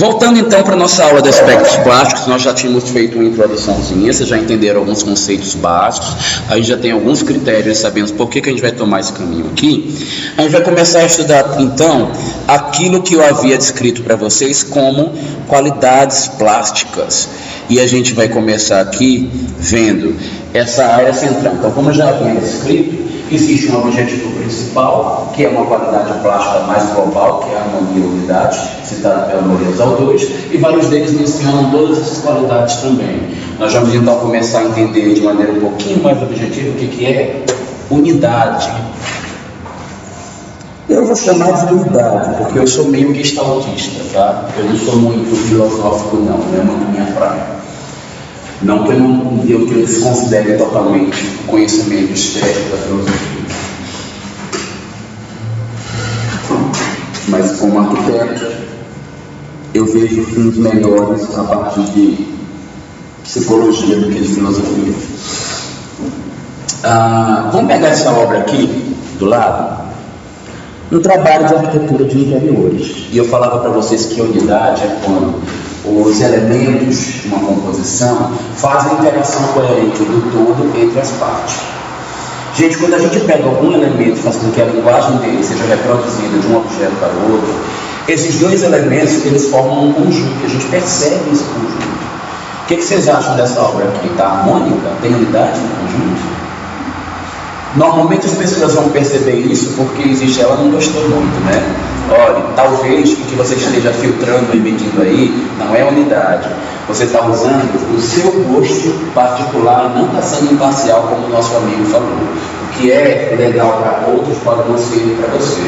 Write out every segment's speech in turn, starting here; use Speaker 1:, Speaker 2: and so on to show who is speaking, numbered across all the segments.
Speaker 1: Voltando então para a nossa aula de aspectos plásticos, nós já tínhamos feito uma introduçãozinha, vocês já entenderam alguns conceitos básicos, aí já tem alguns critérios, sabemos por que a gente vai tomar esse caminho aqui. A gente vai começar a estudar então aquilo que eu havia descrito para vocês como qualidades plásticas. E a gente vai começar aqui vendo essa área central. Então, como eu já havia descrito, existe um objetivo principal, que é uma qualidade plástica mais global, que é a harmonia e unidade, citada pela maioria dos autores, e vários deles mencionam todas essas qualidades também. Nós vamos então começar a entender de maneira um pouquinho mais objetiva o que é unidade. Eu vou chamar de unidade, porque eu sou meio gestaltista, tá? Eu não sou muito filosófico não é muito minha praia. Não que eu desconsidere totalmente o conhecimento estético da filosofia. Mas como arquiteto, eu vejo fins melhores a partir de psicologia do que de filosofia. Vamos pegar essa obra aqui, do lado, um trabalho de arquitetura de interiores. E eu falava para vocês que a unidade é quando os elementos de uma composição fazem a interação coerente do todo entre as partes. Gente, quando a gente pega algum elemento e faz com que a linguagem dele seja reproduzida de um objeto para o outro, esses dois elementos, eles formam um conjunto, e a gente percebe esse conjunto. O que vocês acham dessa obra aqui? Está harmônica? Tem unidade no conjunto? Normalmente as pessoas vão perceber isso porque existe, ela não gostou muito, né? Olha, talvez o que você esteja filtrando e medindo aí não é unidade. Você está usando o seu gosto particular, não está sendo imparcial, como o nosso amigo falou. O que é legal para outros pode não ser para você.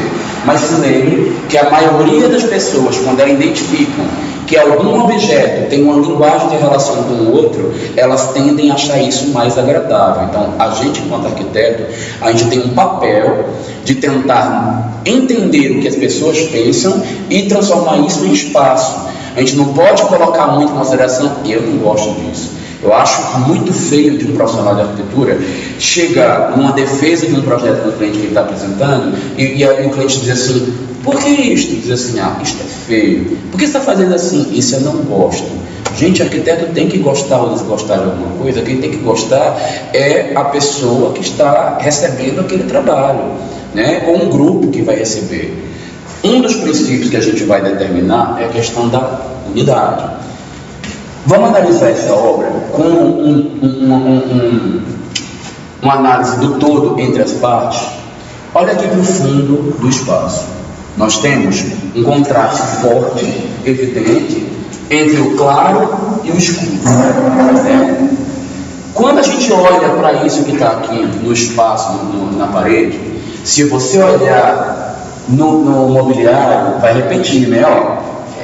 Speaker 1: Mas se lembre que a maioria das pessoas, quando elas identificam que algum objeto tem uma linguagem de relação com o outro, elas tendem a achar isso mais agradável. Então, a gente, enquanto arquiteto, a gente tem um papel de tentar entender o que as pessoas pensam e transformar isso em espaço. A gente não pode colocar muito em consideração, eu não gosto disso. Eu acho muito feio de um profissional de arquitetura chegar numa defesa de um projeto do cliente que ele está apresentando e aí o cliente diz assim, por que isto? Diz assim, isto é feio. Por que você está fazendo assim? Isso eu não gosto. Gente, arquiteto tem que gostar ou desgostar de alguma coisa. Quem tem que gostar é a pessoa que está recebendo aquele trabalho, né? Ou um grupo que vai receber. Um dos princípios que a gente vai determinar é a questão da unidade. Vamos analisar essa obra com uma análise do todo entre as partes. Olha aqui para o fundo do espaço. Nós temos um contraste forte, evidente, entre o claro e o escuro. Quando a gente olha para isso que está aqui no espaço, na parede, se você olhar no mobiliário, vai repetir, né?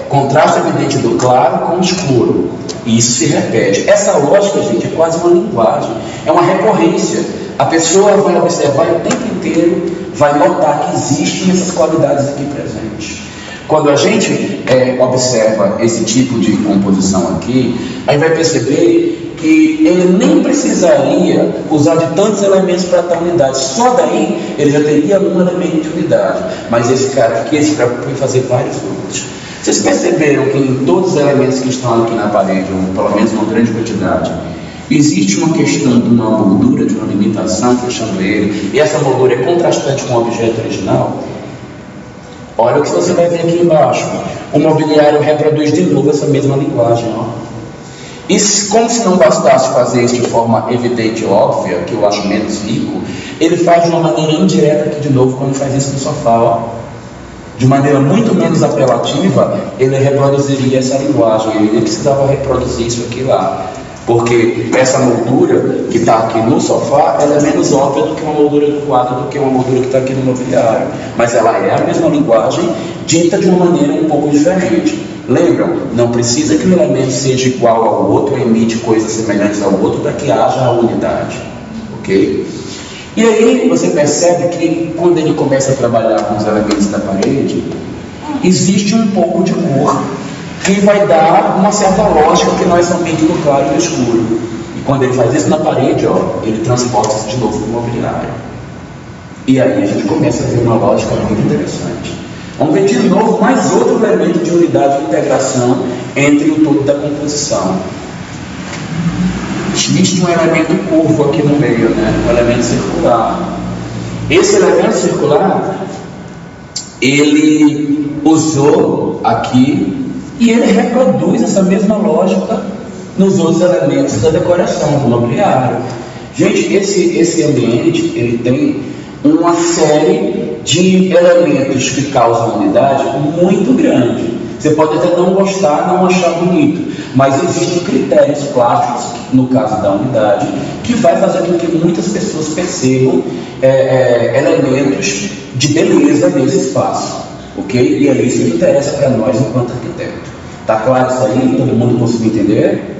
Speaker 1: Contraste evidente do claro com o escuro. E isso se repete. Essa lógica, gente, é quase uma linguagem, é uma recorrência. A pessoa vai observar o tempo inteiro, vai notar que existem essas qualidades aqui presentes. Quando a gente observa esse tipo de composição aqui, aí vai perceber que ele nem precisaria usar de tantos elementos para dar unidade. Só daí ele já teria um elemento de unidade. Mas esse cara aqui se preocupa em fazer vários outros. Vocês perceberam que em todos os elementos que estão aqui na parede, ou pelo menos uma grande quantidade, existe uma questão de uma moldura, de uma limitação, fechando ele, e essa moldura é contrastante com o objeto original? Olha o que você vai ver aqui embaixo. O mobiliário reproduz de novo essa mesma linguagem. E como se não bastasse fazer isso de forma evidente e óbvia, que eu acho menos rico, ele faz de uma maneira indireta aqui de novo quando faz isso no sofá. De maneira muito menos apelativa, ele reproduziria essa linguagem. Ele nem precisava reproduzir isso aqui lá. Porque essa moldura que está aqui no sofá, ela é menos óbvia do que uma moldura do quadro, do que uma moldura que está aqui no mobiliário. Mas ela é a mesma linguagem, dita de uma maneira um pouco diferente. Lembram? Não precisa que o elemento seja igual ao outro, emite coisas semelhantes ao outro, para que haja a unidade. Ok? E aí você percebe que quando ele começa a trabalhar com os elementos da parede, existe um pouco de cor que vai dar uma certa lógica que nós estamos medindo o claro e o escuro. E quando ele faz isso na parede, ele transporta isso de novo para o mobiliário. E aí a gente começa a ver uma lógica muito interessante. Vamos ver de novo mais outro elemento de unidade e integração entre o todo da composição. Existe um elemento curvo aqui no meio, né? Um elemento circular. Esse elemento circular, ele usou aqui e ele reproduz essa mesma lógica nos outros elementos da decoração, do mobiliário. Gente, esse ambiente, ele tem uma série de elementos que causam unidade muito grande. Você pode até não gostar, não achar bonito, mas existem critérios plásticos, no caso da unidade, que vai fazer com que muitas pessoas percebam elementos de beleza nesse espaço, ok? E é isso que interessa para nós enquanto arquiteto. Tá claro isso aí? Todo mundo conseguiu entender?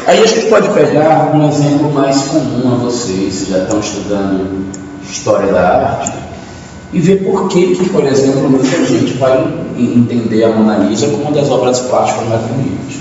Speaker 1: Aí a gente pode pegar um exemplo mais comum a vocês, que já estão estudando História da Arte, e ver por que, por exemplo, muita gente vai entender a Mona Lisa como uma das obras plásticas mais bonitas.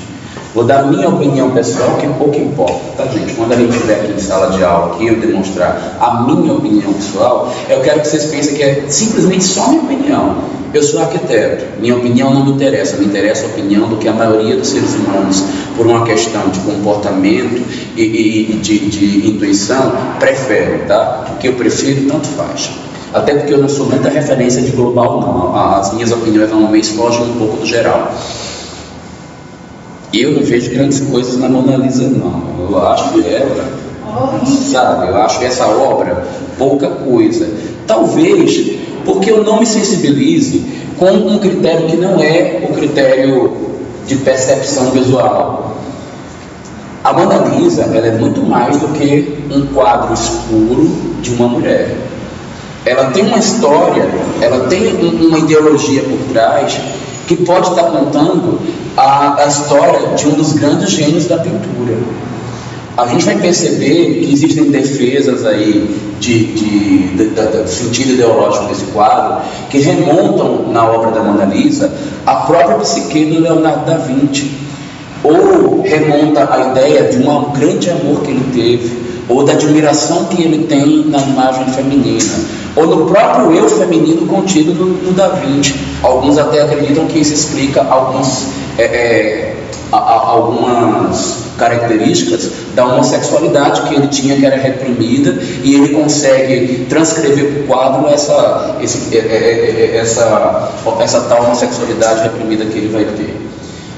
Speaker 1: Vou dar a minha opinião pessoal, que pouco importa, tá, gente? Quando a gente estiver aqui em sala de aula, aqui eu demonstrar a minha opinião pessoal, eu quero que vocês pensem que é simplesmente só minha opinião. Eu sou arquiteto, minha opinião não me interessa a opinião do que a maioria dos seres humanos, por uma questão de comportamento e de intuição, prefere, tá? O que eu prefiro, tanto faz. Até porque eu não sou muita referência de global, não. As minhas opiniões normalmente fogem um pouco do geral. Eu não vejo grandes coisas na Mona Lisa, não. Eu acho que ela, sabe, eu acho essa obra pouca coisa. Talvez porque eu não me sensibilize com um critério que não é o critério de percepção visual. A Mona Lisa, ela é muito mais do que um quadro escuro de uma mulher. Ela tem uma história, ela tem uma ideologia por trás que pode estar contando a história de um dos grandes gênios da pintura. A gente vai perceber que existem defesas aí do sentido ideológico desse quadro que remontam na obra da Mona Lisa a própria psique do Leonardo da Vinci, ou remonta a ideia de um grande amor que ele teve, ou da admiração que ele tem na imagem feminina, ou no próprio eu feminino contido no Da Vinci. Alguns até acreditam que isso explica algumas características da homossexualidade que ele tinha, que era reprimida, e ele consegue transcrever para o quadro essa tal homossexualidade reprimida que ele vai ter.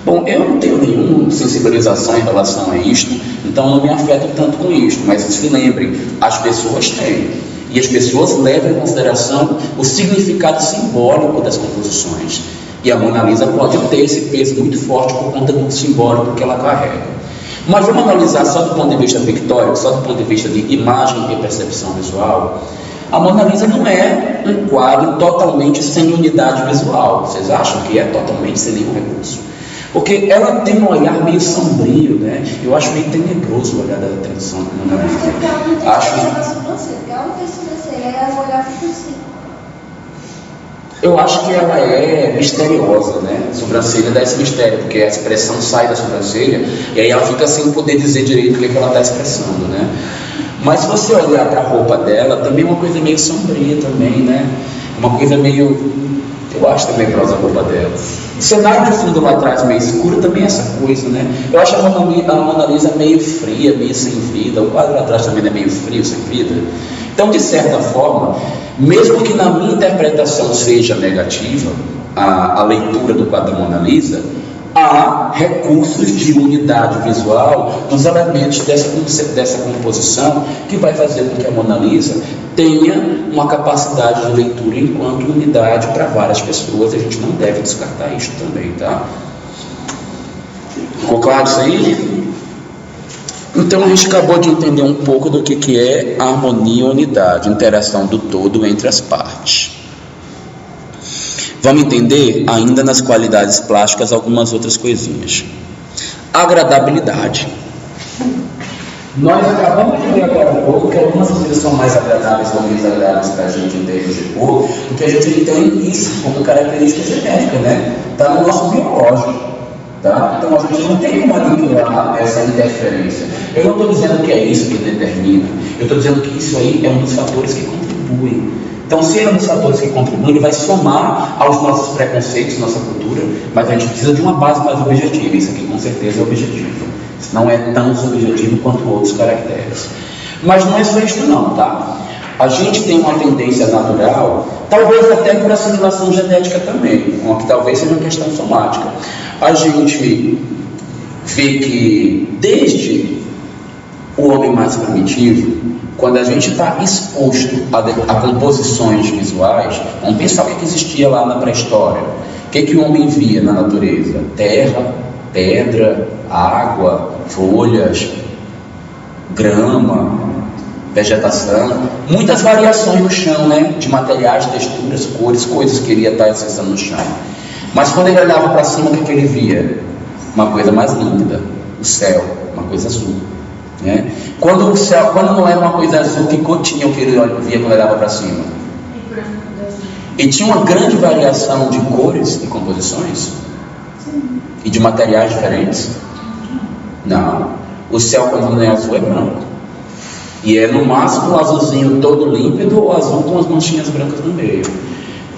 Speaker 1: Bom, eu não tenho nenhuma sensibilização em relação a isto, então não me afeto tanto com isto, mas se lembrem, as pessoas têm, e as pessoas levam em consideração o significado simbólico das composições, e a Mona Lisa pode ter esse peso muito forte por conta do simbólico que ela carrega. Mas vamos analisar só do ponto de vista pictórico, só do ponto de vista de imagem e percepção visual. A Mona Lisa não é um quadro totalmente sem unidade visual. Vocês acham que é totalmente sem nenhum recurso? Porque ela tem um olhar meio sombrio, né? Eu acho meio tenebroso o olhar da atenção da Mona Lisa. Eu acho que ela é misteriosa, né? A sobrancelha dá esse mistério, porque a expressão sai da sobrancelha e aí ela fica sem poder dizer direito o que ela está expressando, né? Mas se você olhar para a roupa dela, também é uma coisa meio sombria também, né? Uma coisa meio... Eu acho também para usar a roupa dela. O cenário de fundo lá atrás meio escuro também é essa coisa, né? Eu acho a Mona Lisa meio fria, meio sem vida. O quadro lá atrás também é meio frio, sem vida. Então, de certa forma, mesmo que na minha interpretação seja negativa a leitura do quadro da Mona Lisa, há recursos de unidade visual nos elementos dessa composição que vai fazer com que a Mona Lisa tenha uma capacidade de leitura enquanto unidade para várias pessoas. A gente não deve descartar isso também, tá? Ficou claro isso aí? Então a gente acabou de entender um pouco do que é a harmonia e unidade, interação do todo entre as partes. Vamos entender ainda nas qualidades plásticas algumas outras coisinhas. Agradabilidade. Nós acabamos de ver agora um pouco que algumas coisas são mais agradáveis ou menos agradáveis para a gente em termos de cor, porque a gente tem isso como característica genética, né? Está no nosso biológico. Tá? Então a gente não tem como manipular essa interferência. Eu não estou dizendo que é isso que determina, eu estou dizendo que isso aí é um dos fatores que contribuem Então, se ele é um dos fatores que contribui, ele vai somar aos nossos preconceitos, nossa cultura, mas a gente precisa de uma base mais objetiva. Isso aqui com certeza é objetivo. Isso não é tão subjetivo quanto outros caracteres. Mas não é só isso não, tá? A gente tem uma tendência natural, talvez até por assimilação genética também, que talvez seja uma questão somática. A gente vê que desde o homem mais primitivo, quando a gente está exposto a composições visuais, vamos pensar o que existia lá na pré-história. O que o homem via na natureza? Terra, pedra, água, folhas, grama, vegetação, muitas variações no chão, né? De materiais, texturas, cores, coisas que ele ia estar acessando no chão. Mas quando ele olhava para cima, o que ele via? Uma coisa mais límpida, o céu, uma coisa azul. Né? Quando não era uma coisa azul, que cor tinha o que ele via quando ele olhava para cima? E tinha uma grande variação de cores e composições? Sim. E de materiais diferentes? Não. O céu, quando não é azul, é branco. E é no máximo um azulzinho todo límpido ou azul com as manchinhas brancas no meio.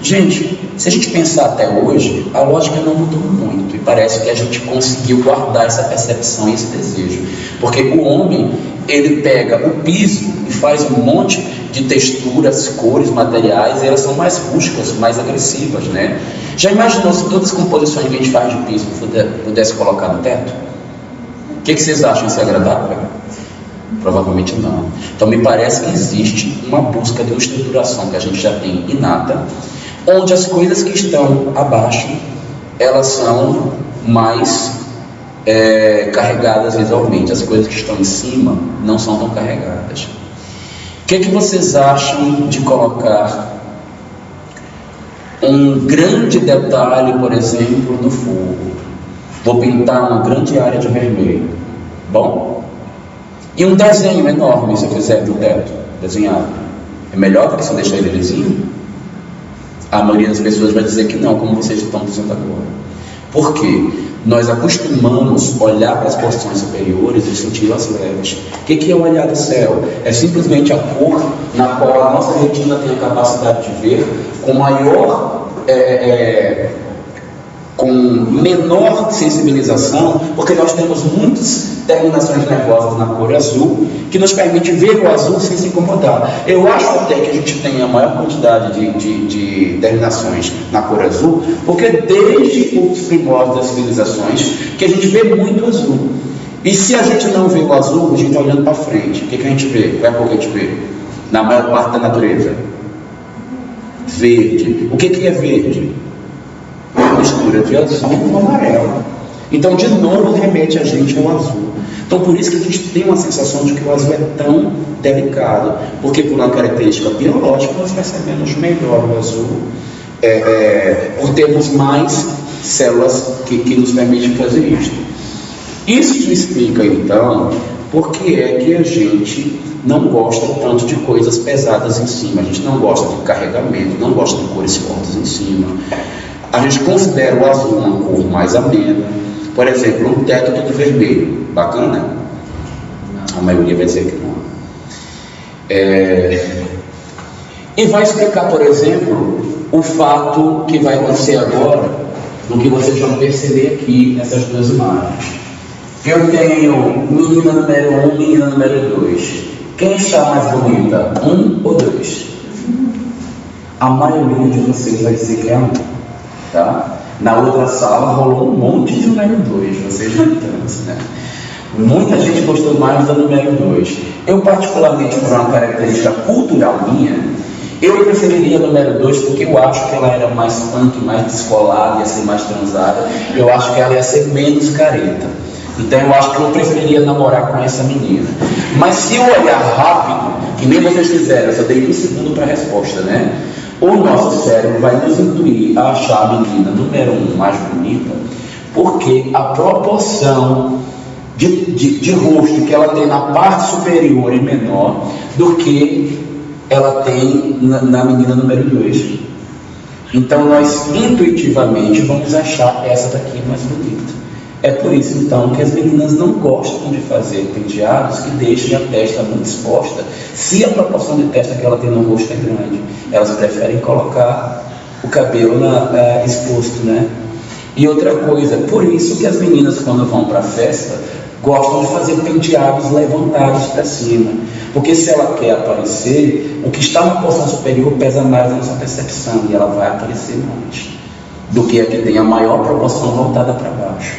Speaker 1: Gente, se a gente pensar até hoje, a lógica não mudou muito. E parece que a gente conseguiu guardar essa percepção e esse desejo. Porque o homem, ele pega o piso e faz um monte de texturas, cores, materiais, e elas são mais rústicas, mais agressivas, né? Já imaginou se todas as composições que a gente faz de piso pudesse colocar no teto? O que vocês acham? Isso é agradável? Provavelmente não. Então me parece que existe uma busca de uma estruturação que a gente já tem inata, onde as coisas que estão abaixo, elas são mais carregadas visualmente. As coisas que estão em cima não são tão carregadas. O que vocês acham de colocar um grande detalhe, por exemplo, no fogo? Vou pintar uma grande área de vermelho. Bom? E um desenho enorme, se eu fizer no teto, desenhado. É melhor do que se eu deixar ele lisinho? A maioria das pessoas vai dizer que não, como vocês estão dizendo agora. Por quê? Nós acostumamos olhar para as porções superiores e sentir-las leves. O que é o olhar do céu? É simplesmente a cor na qual a nossa retina tem a capacidade de ver com maior, com menor sensibilização, porque nós temos muitas terminações nervosas na cor azul, que nos permite ver o azul sem se incomodar. Eu acho até que a gente tem a maior quantidade de terminações na cor azul, porque desde os primórdios das civilizações, que a gente vê muito azul. E se a gente não vê o azul, a gente está olhando para frente. O que a gente vê? Qual é a cor que a gente vê? Na maior parte da natureza? Verde. O que é verde? Uma mistura de azul com amarelo. Então, de novo, remete a gente ao azul. Então, por isso que a gente tem uma sensação de que o azul é tão delicado, porque por uma característica biológica nós percebemos melhor o azul, por termos mais células que nos permitem fazer isso. Isso explica, então, por que é que a gente não gosta tanto de coisas pesadas em cima. A gente não gosta de carregamento, não gosta de cores fortes em cima. A gente considera o azul uma cor mais amena. Por exemplo, um teto todo vermelho. Bacana? A maioria vai dizer que não. E vai explicar, por exemplo, o fato que vai acontecer agora, no que vocês vão perceber aqui nessas duas imagens. Eu tenho menina número 1, menina número 2. Quem está mais bonita? 1 ou 2? A maioria de vocês vai dizer que é 1. Tá? Na outra sala rolou um monte de número 2, vocês já estão, né? Muita gente gostou mais da número 2. Eu, particularmente, por uma característica cultural minha, eu preferiria a número 2 porque eu acho que ela era mais punk, mais descolada, ia ser mais transada. Eu acho que ela ia ser menos careta. Então eu acho que eu preferiria namorar com essa menina. Mas se eu olhar rápido, que nem vocês fizeram, eu só dei 1 segundo para a resposta, né? O nosso cérebro vai nos intuir a achar a menina número 1 mais bonita, porque a proporção de rosto que ela tem na parte superior é menor do que ela tem na menina número 2. Então nós intuitivamente vamos achar essa daqui mais bonita. É por isso, então, que as meninas não gostam de fazer penteados que deixem a testa muito exposta. Se a proporção de testa que ela tem no rosto é grande, elas preferem colocar o cabelo exposto, né? E outra coisa, por isso que as meninas, quando vão para a festa, gostam de fazer penteados levantados para cima. Porque se ela quer aparecer, o que está na porção superior pesa mais na sua percepção e ela vai aparecer mais do que a que tem a maior proporção voltada para baixo.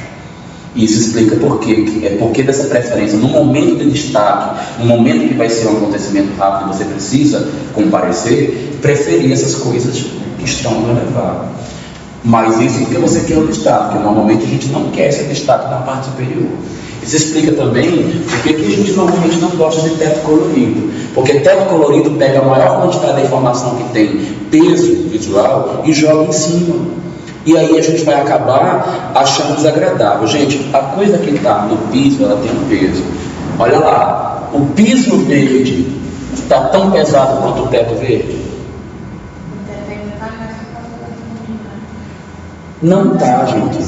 Speaker 1: Isso explica por quê dessa preferência. No momento de destaque, no momento que vai ser um acontecimento rápido, você precisa comparecer, preferir essas coisas que estão no elevado. Mas isso porque você quer o destaque, porque normalmente a gente não quer esse destaque na parte superior. Isso explica também por que a gente normalmente não gosta de teto colorido. Porque teto colorido pega a maior quantidade da informação que tem, peso visual, e joga em cima. E aí a gente vai acabar achando desagradável. Gente, a coisa que está no piso, ela tem um peso. Olha lá, o piso verde está tão pesado quanto o teto verde? Não está, gente.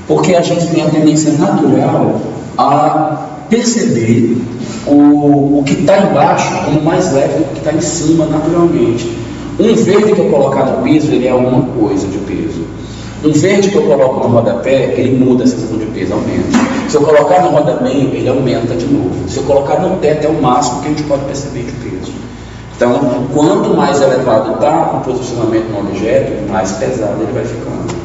Speaker 1: Porque a gente tem a tendência natural a perceber o que está embaixo como mais leve do que está em cima naturalmente. Um verde que eu colocar no piso, ele é uma coisa de peso. Um verde que eu coloco no rodapé, ele muda a sensação de peso, aumenta. Se eu colocar no rodameio, ele aumenta de novo. Se eu colocar no teto, é o máximo que a gente pode perceber de peso. Então, quanto mais elevado está o posicionamento no objeto, mais pesado ele vai ficando.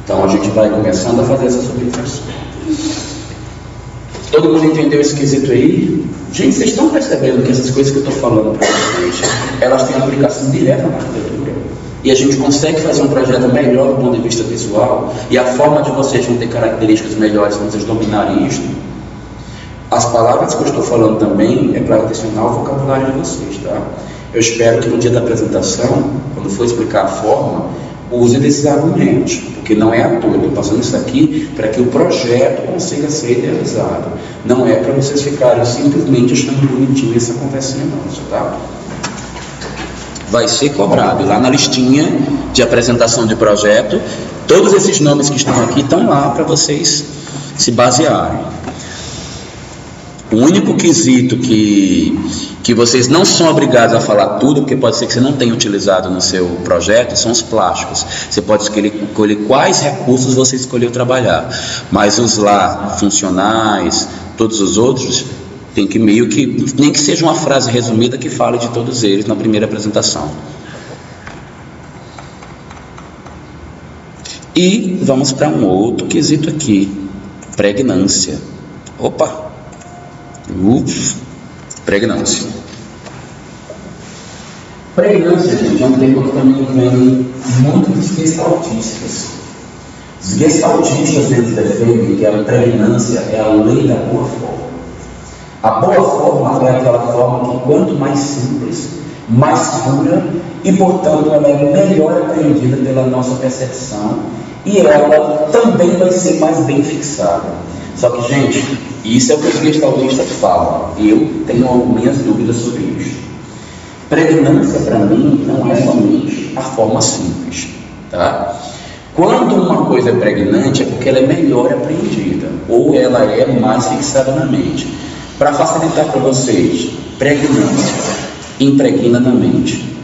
Speaker 1: Então, a gente vai começando a fazer essa subtração. Todo mundo entendeu esse quesito aí? Gente, vocês estão percebendo que essas coisas que eu estou falando para vocês, elas têm aplicação direta na arquitetura. E a gente consegue fazer um projeto melhor do ponto de vista visual, e a forma de vocês vão ter características melhores quando vocês dominarem isso. As palavras que eu estou falando também é para adicionar o vocabulário de vocês, tá? Eu espero que no dia da apresentação, quando for explicar a forma, use desses argumentos, porque não é à toa, eu estou passando isso aqui para que o projeto consiga ser idealizado. Não é para vocês ficarem simplesmente achando bonitinho essa conversinha nossa, tá? Vai ser cobrado. Lá na listinha de apresentação de projeto, todos esses nomes que estão aqui estão lá para vocês se basearem. O único quesito que vocês não são obrigados a falar tudo, porque pode ser que você não tenha utilizado no seu projeto, são os plásticos. Você pode escolher quais recursos você escolheu trabalhar, mas os lá funcionais, todos os outros, tem que meio que, nem que seja uma frase resumida que fale de todos eles na primeira apresentação. E vamos para um outro quesito aqui, pregnância. Opa! Pregnância. Pregnância, gente, é um termo que também vem muito dos gestaltistas. Os gestaltistas, eles defendem que a pregnância é a lei da boa forma. A boa forma é aquela forma que, quanto mais simples, mais pura e, portanto, ela é melhor apreendida pela nossa percepção e ela também vai ser mais bem fixada. Só que, gente, isso é o que os gestaltistas falam. Eu tenho algumas dúvidas sobre isso. Pregnância, para mim, não é somente a forma simples, tá? Quando uma coisa é pregnante, é porque ela é melhor apreendida, ou ela é mais fixada na mente. Para facilitar para vocês, pregnância, impregna na mente.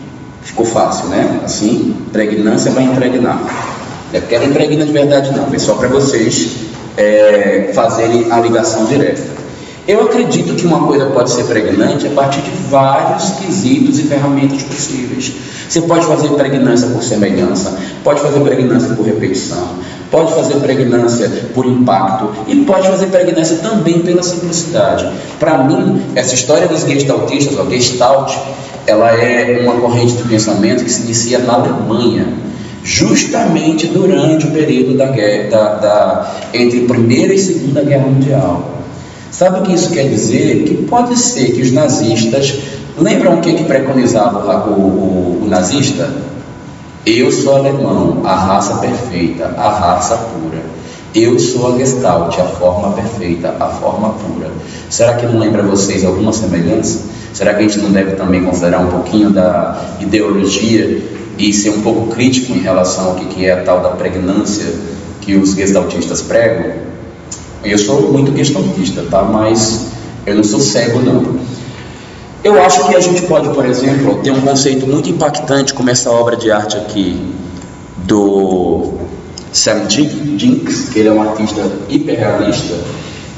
Speaker 1: Ficou fácil, né? Assim, pregnância vai impregnar. É porque ela impregna de verdade não, é só para vocês fazerem a ligação direta. Eu acredito que uma coisa pode ser pregnante a partir de vários quesitos e ferramentas possíveis. Você pode fazer pregnância por semelhança, pode fazer pregnância por repetição, pode fazer pregnância por impacto e pode fazer pregnância também pela simplicidade. Para mim, essa história dos gestaltistas, o Gestalt, ela é uma corrente de pensamento que se inicia na Alemanha, justamente durante o período da guerra, entre a Primeira e Segunda Guerra Mundial. Sabe o que isso quer dizer? Que pode ser que os nazistas... Lembram o que preconizava o nazista? Eu sou alemão, a raça perfeita, a raça pura. Eu sou a Gestalt, a forma perfeita, a forma pura. Será que não lembra vocês alguma semelhança? Será que a gente não deve também considerar um pouquinho da ideologia e ser um pouco crítico em relação ao que é a tal da pregnância que os gestaltistas pregam? Eu sou muito questãoista, tá? Mas eu não sou cego, não. Eu acho que a gente pode, por exemplo, ter um conceito muito impactante como essa obra de arte aqui do Sam Jinks, que ele é um artista hiperrealista,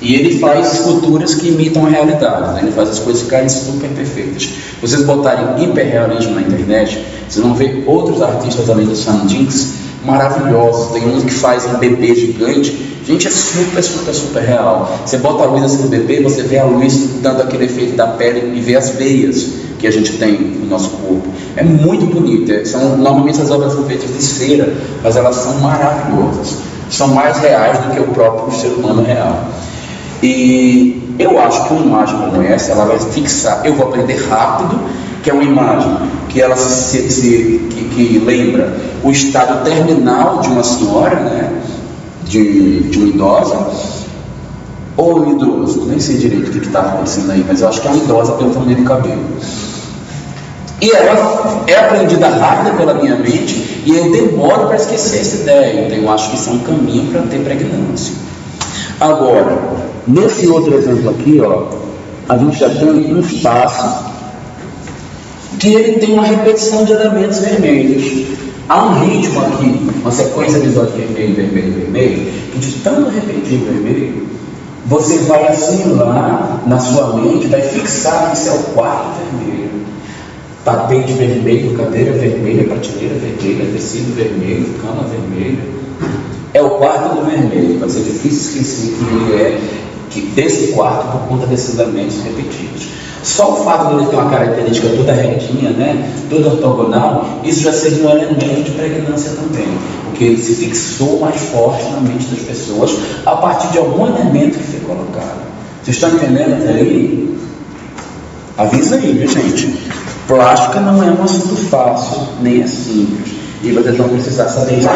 Speaker 1: e ele faz esculturas que imitam a realidade, né? Ele faz as coisas ficarem super perfeitas. Se vocês botarem hiperrealismo na internet, vocês vão ver outros artistas além do Sam Jinks maravilhosos. Tem um que faz um bebê gigante. Gente, é super real. Você bota a luz assim no bebê, você vê a luz dando aquele efeito da pele e vê as veias que a gente tem no nosso corpo. É muito bonito. Normalmente essas obras são feitas de cera, mas elas são maravilhosas. São mais reais do que o próprio ser humano real. E eu acho que uma imagem como essa, ela vai fixar. Eu vou aprender rápido que é uma imagem que ela que lembra o estado terminal de uma senhora, né? De uma idosa, ou um idoso, nem sei direito o que está acontecendo aí, mas eu acho que é uma idosa pelo tamanho do cabelo. E ela é aprendida rápida pela minha mente, e eu demoro para esquecer essa ideia. Então eu acho que isso é um caminho para ter pregnância. Agora, nesse outro exemplo aqui, ó, a gente já tem um espaço que ele tem uma repetição de elementos vermelhos. Há um ritmo aqui, uma sequência visual de vermelho, que de tanto repetir vermelho, você vai assimilar na sua mente, vai fixar que isso é o quarto vermelho. Tapete vermelho, cadeira vermelha, prateleira vermelha, tecido vermelho, cama vermelha. É o quarto do vermelho. Vai ser difícil esquecer que ele é desse quarto por conta desses elementos repetidos. Só o fato de ele ter uma característica toda retinha, né, toda ortogonal, isso já seria um elemento de pregnância também, porque ele se fixou mais forte na mente das pessoas a partir de algum elemento que foi colocado. Vocês estão entendendo até aí? Avisa aí, viu, gente? Plástica não é um assunto fácil, nem é simples, e vocês vão precisar saber isso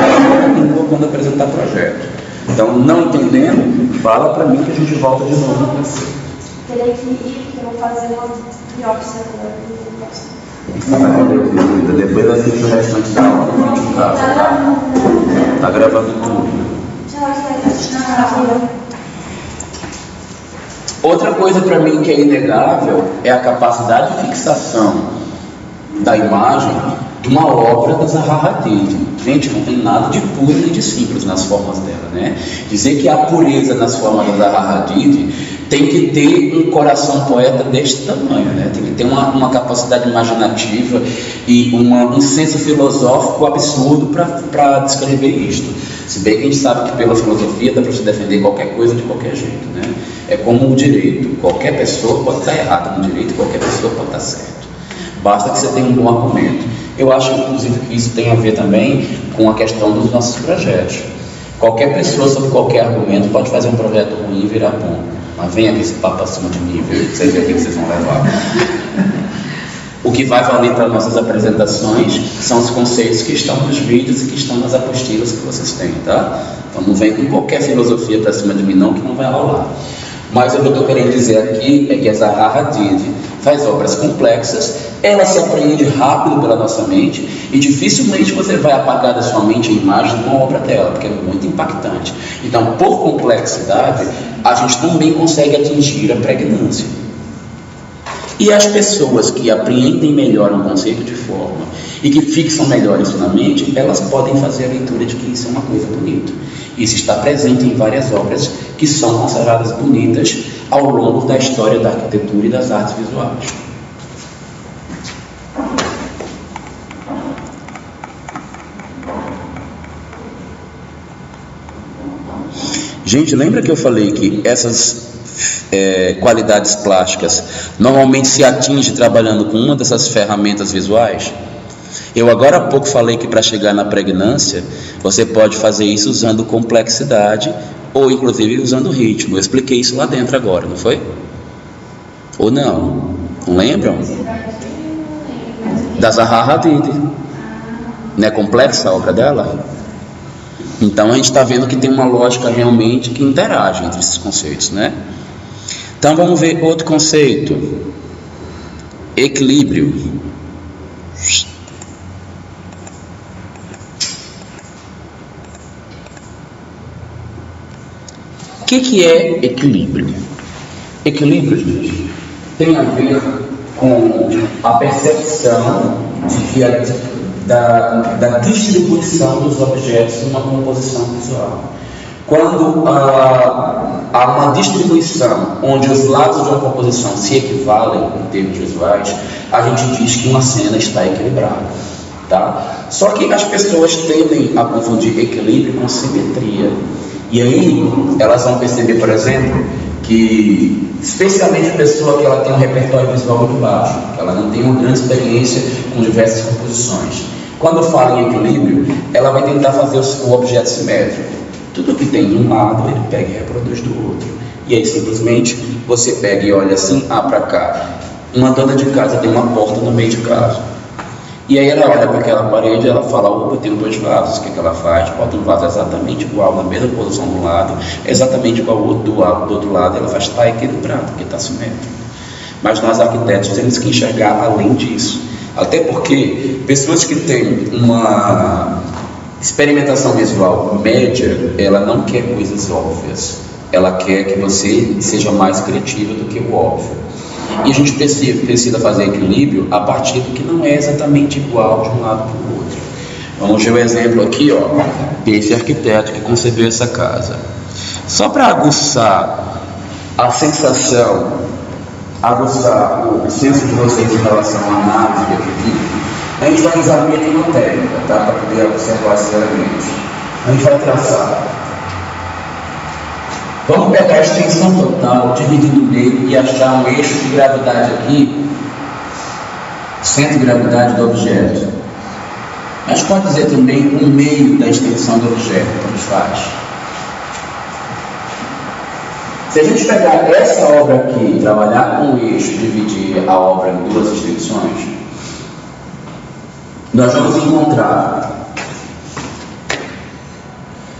Speaker 1: quando apresentar projeto. Então, não entendendo, fala para mim que a gente volta de novo com você.
Speaker 2: Terei que ir, porque eu vou fazer uma biópsia agora.
Speaker 1: Depois assiste o restante da aula no vídeo em casa, tá? Tá gravando tudo. Outra coisa para mim que é inegável é a capacidade de fixação da imagem de uma obra da Zaha Hadid. Gente, não tem nada de puro nem de simples nas formas dela, né? Dizer que há pureza nas formas da Zaha Hadid tem que ter um coração poeta deste tamanho, né? Tem que ter uma capacidade imaginativa e um senso filosófico absurdo para descrever isto. Se bem que a gente sabe que pela filosofia dá para se defender qualquer coisa de qualquer jeito, né? É como o direito. Qualquer pessoa pode estar errada no direito, qualquer pessoa pode estar certa. Basta que você tenha um bom argumento. Eu acho, inclusive, que isso tem a ver também com a questão dos nossos projetos. Qualquer pessoa, sobre qualquer argumento, pode fazer um projeto ruim e virar bom. Mas venha com esse papo acima de mim, viu? Vocês verem o que vocês vão levar. O que vai valer para nossas apresentações são os conceitos que estão nos vídeos e que estão nas apostilas que vocês têm, tá? Então não vem com qualquer filosofia para cima de mim não, que não vai rolar. Mas o que eu estou querendo dizer aqui é que a Zaha Hadid faz obras complexas, ela se apreende rápido pela nossa mente e dificilmente você vai apagar da sua mente a imagem de uma obra dela, porque é muito impactante. Então, por complexidade, a gente também consegue atingir a pregnância. E as pessoas que apreendem melhor um conceito de forma e que fixam melhor isso na mente, elas podem fazer a leitura de que isso é uma coisa bonita. Isso está presente em várias obras que são consideradas bonitas ao longo da história da arquitetura e das artes visuais. Gente, lembra que eu falei que essas qualidades plásticas normalmente se atinge trabalhando com uma dessas ferramentas visuais? Eu agora há pouco falei que para chegar na pregnância você pode fazer isso usando complexidade ou inclusive usando ritmo. Eu expliquei isso lá dentro agora, não foi? Ou não? Não lembram? Da Zaha Hadid. Não é complexa a obra dela? Então a gente está vendo que tem uma lógica realmente que interage entre esses conceitos, né? Então vamos ver outro conceito: equilíbrio. O que é equilíbrio? Equilíbrio, gente, tem a ver com a percepção da distribuição dos objetos numa composição visual. Quando há uma distribuição onde os lados de uma composição se equivalem em termos visuais, a gente diz que uma cena está equilibrada. Tá? Só que as pessoas tendem a confundir equilíbrio com simetria. E aí elas vão perceber, por exemplo, que especialmente a pessoa que ela tem um repertório visual muito baixo, que ela não tem uma grande experiência com diversas composições. Quando fala em equilíbrio, ela vai tentar fazer o objeto simétrico. Tudo que tem de um lado, ele pega e reproduz do outro. E aí simplesmente você pega e olha assim, para cá. Uma dona de casa tem uma porta no meio de casa. E aí ela olha para aquela parede e ela fala, opa, eu tenho 2 vasos. O que ela faz? Bota um vaso exatamente igual, na mesma posição do lado, exatamente igual ao do outro lado, e ela faz, está equilibrado, porque está simétrico. Mas nós arquitetos temos que enxergar além disso. Até porque pessoas que têm uma experimentação visual média, ela não quer coisas óbvias. Ela quer que você seja mais criativo do que o óbvio. E a gente precisa fazer equilíbrio a partir do que não é exatamente igual de um lado para o outro. Vamos ver o exemplo aqui, desse arquiteto que concebeu essa casa. Só para aguçar a sensação, aguçar o senso de vocês em relação à análise de equilíbrio, a gente vai usar meio que uma técnica, tá? Para poder observar esses elementos. A gente vai traçar. Vamos pegar a extensão total, dividir no meio e achar um eixo de gravidade aqui, centro de gravidade do objeto. Mas pode dizer também o meio da extensão do objeto, como faz. Se a gente pegar essa obra aqui, trabalhar com o eixo, dividir a obra em 2 extensões, nós vamos encontrar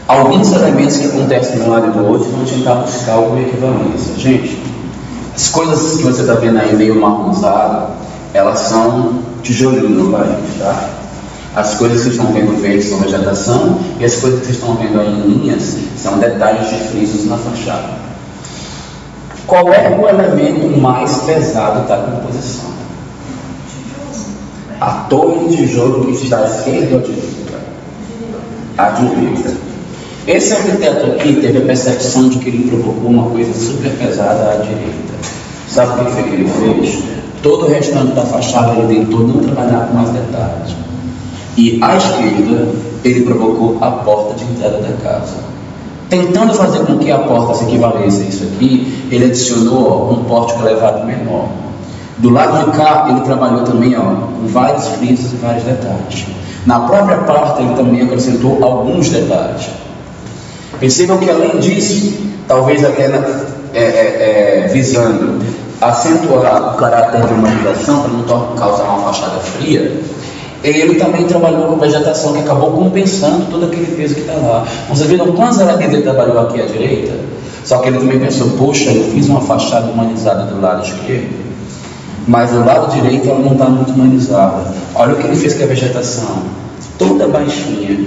Speaker 1: alguns elementos que acontecem de um lado e do outro e vão tentar buscar alguma equivalência. Gente, as coisas que você está vendo aí meio marronzado, elas são tijolinho no parede, tá? As coisas que vocês estão vendo verde são vegetação e as coisas que vocês estão vendo aí em linhas são detalhes de frisos na fachada. Qual é o elemento mais pesado da composição? A torre de tijolo que está à esquerda ou à direita? À direita. Esse arquiteto aqui teve a percepção de que ele provocou uma coisa super pesada à direita. Sabe o que foi que ele fez? Todo o restante da fachada ele tentou não trabalhar com mais detalhes. E à esquerda, ele provocou a porta de entrada da casa. Tentando fazer com que a porta se equivalesse a isso aqui, ele adicionou um pórtico elevado menor. Do lado de cá, ele trabalhou também com vários frisos e vários detalhes. Na própria porta, ele também acrescentou alguns detalhes. Percebam que além disso, talvez até visando acentuar o caráter de humanização para não causar uma fachada fria, ele também trabalhou com vegetação que acabou compensando todo aquele peso que está lá. Vocês viram quantos elementos ele trabalhou aqui à direita? Só que ele também pensou, poxa, eu fiz uma fachada humanizada do lado esquerdo, mas do lado direito ela não está muito humanizada. Olha o que ele fez com a vegetação, toda baixinha.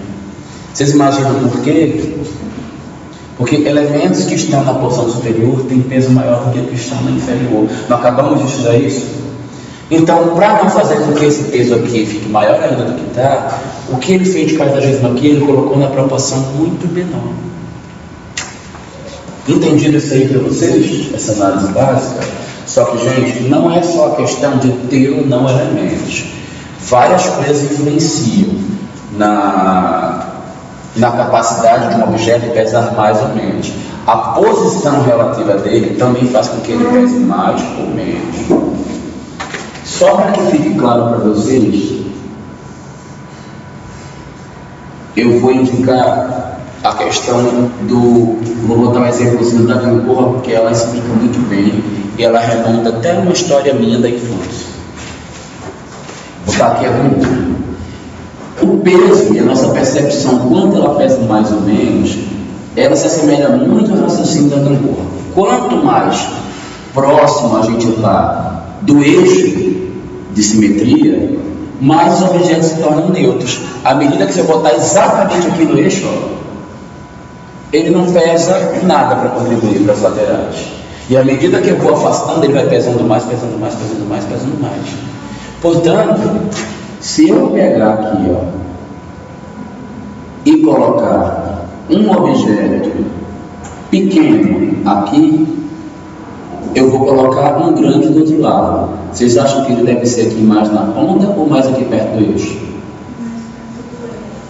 Speaker 1: Vocês imaginam por quê? Porque elementos que estão na porção superior têm peso maior do que os que estão na inferior. Nós acabamos de estudar isso? Então, para não fazer com que esse peso aqui fique maior ainda do que está, o que ele fez de paisagismo aqui, ele colocou na proporção muito menor. Entendido isso aí para vocês? Essa análise básica? Só que, gente, não é só a questão de ter ou não elementos. Várias coisas influenciam na capacidade de um objeto pesar mais ou menos. A posição relativa dele também faz com que ele pese mais ou menos. Só para que fique claro para vocês, eu vou indicar a questão vou botar um exemplo da Gangorra, porque ela explica muito bem e ela remonta até uma história minha da infância. Vou botar aqui a Gangorra. O peso e a nossa percepção, quanto ela pesa mais ou menos, ela se assemelha muito ao raciocínio da Gangorra. Quanto mais próximo a gente está do eixo de simetria, mais os objetos se tornam neutros. À medida que você botar exatamente aqui no eixo, ele não pesa nada para contribuir para as laterais. E à medida que eu vou afastando, ele vai pesando mais, pesando mais, pesando mais, pesando mais. Portanto, se eu pegar aqui, ó, e colocar um objeto pequeno aqui, eu vou colocar um grande do outro lado. Vocês acham que ele deve ser aqui mais na ponta ou mais aqui perto do eixo?